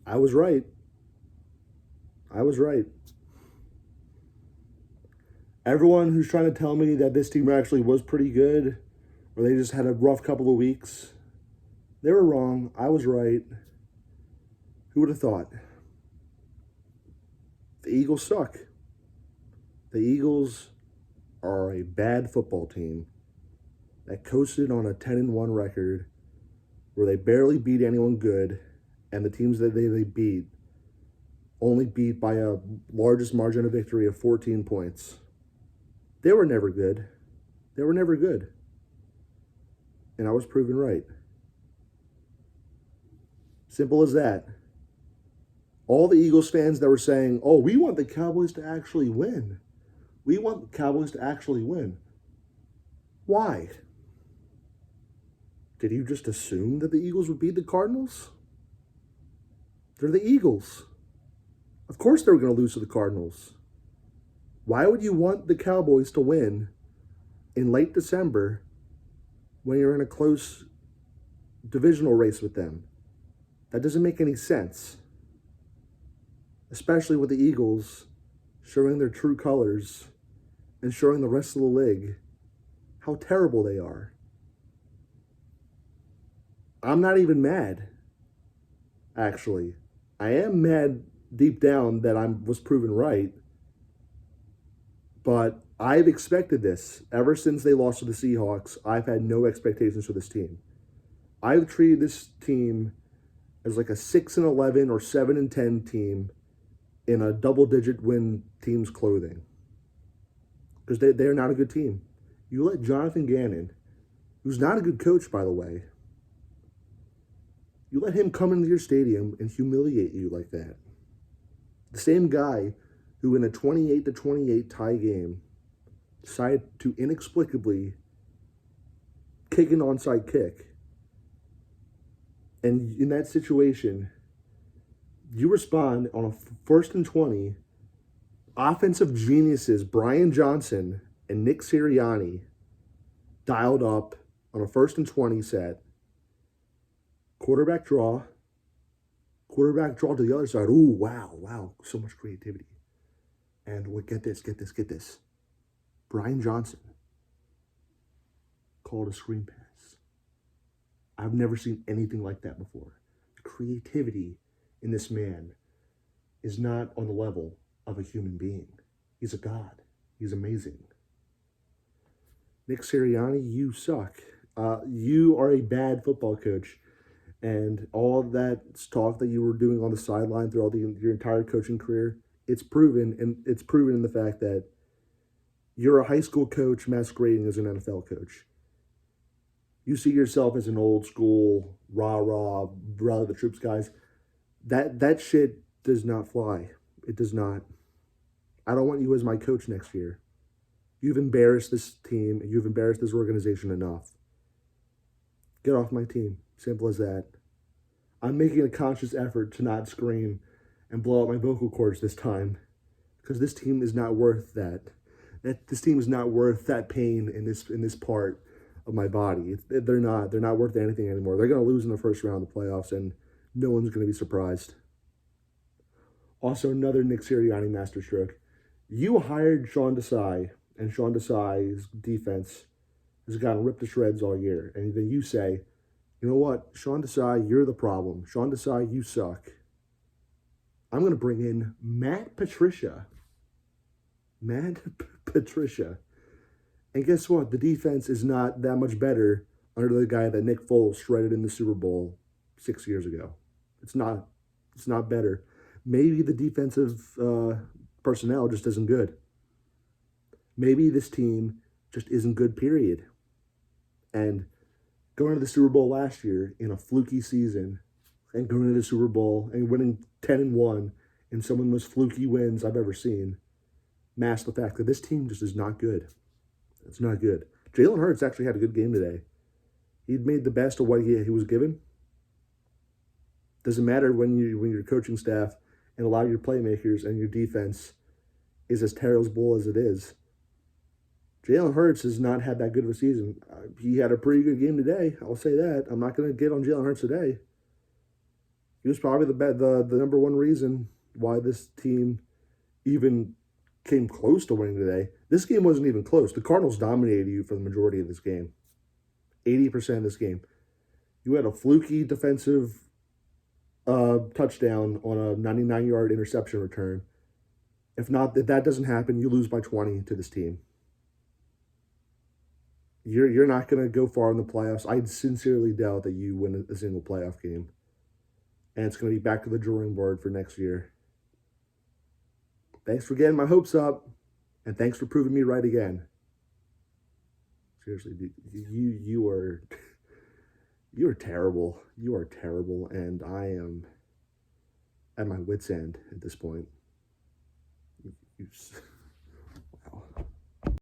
I was right. I was right. Everyone who's trying to tell me that this team actually was pretty good, or they just had a rough couple of weeks, they were wrong. I was right. Who would have thought? The Eagles suck. The Eagles are a bad football team that coasted on a 10-1 record where they barely beat anyone good, and the teams that they beat only beat by a largest margin of victory of 14 points. They were never good. They were never good. And I was proven right. Simple as that. All the Eagles fans that were saying, oh, we want the Cowboys to actually win. We want the Cowboys to actually win. Why? Did you just assume that the Eagles would beat the Cardinals? They're the Eagles. Of course they were going to lose to the Cardinals. Why would you want the Cowboys to win in late December when you're in a close divisional race with them? That doesn't make any sense. Especially with the Eagles showing their true colors and showing the rest of the league how terrible they are. I'm not even mad, actually. I am mad deep down that I was proven right, but I've expected this. Ever since they lost to the Seahawks, I've had no expectations for this team. I've treated this team as like a 6-11 or 7-10 team in a double-digit win team's clothing. Because they're not a good team. You let Jonathan Gannon, who's not a good coach, by the way, you let him come into your stadium and humiliate you like that. The same guy who in a 28-28 tie game decided to inexplicably kick an onside kick. And in that situation, you respond on a 1st and 20. Offensive geniuses Brian Johnson and Nick Sirianni dialed up on a 1st and 20 set. Quarterback draw to the other side. Ooh, wow, so much creativity. And get this. Brian Johnson called a screen pass. I've never seen anything like that before. The creativity in this man is not on the level of a human being. He's a god. He's amazing. Nick Sirianni, you suck. You are a bad football coach. And all that talk that you were doing on the sideline throughout your entire coaching career, it's proven in the fact that you're a high school coach masquerading as an NFL coach. You see yourself as an old school, rah, rally the troops guys. That shit does not fly. It does not. I don't want you as my coach next year. You've embarrassed this team. You've embarrassed this organization enough. Get off my team. Simple as that. I'm making a conscious effort to not scream and blow out my vocal cords this time because this team is not worth that. This team is not worth that pain in this part of my body. They're not. They're not worth anything anymore. They're going to lose in the first round of the playoffs, and no one's going to be surprised. Also, another Nick Sirianni masterstroke. You hired Sean Desai, and Sean Desai's defense has gotten ripped to shreds all year. And then you say, you know what, Sean Desai, you're the problem. Sean Desai, you suck. I'm going to bring in Matt Patricia. And guess what? The defense is not that much better under the guy that Nick Foles shredded in the Super Bowl 6 years ago. It's not better. Maybe the defensive personnel just isn't good. Maybe this team just isn't good, period. And going to the Super Bowl last year in a fluky season and going to the Super Bowl and winning 10-1 in some of the most fluky wins I've ever seen mask the fact that this team just is not good. It's not good. Jalen Hurts actually had a good game today. He made the best of what he was given. Doesn't matter when your coaching staff and a lot of your playmakers and your defense is as terrible as it is. Jalen Hurts has not had that good of a season. He had a pretty good game today. I'll say that. I'm not going to get on Jalen Hurts today. He was probably the number one reason why this team even came close to winning today. This game wasn't even close. The Cardinals dominated you for the majority of this game. 80% of this game. You had a fluky defensive touchdown on a 99-yard interception return. If that doesn't happen, you lose by 20 to this team. You're not going to go far in the playoffs. I sincerely doubt that you win a single playoff game. And it's going to be back to the drawing board for next year. Thanks for getting my hopes up, and thanks for proving me right again. Seriously, dude, you are terrible. You are terrible, and I am at my wit's end at this point. Wow.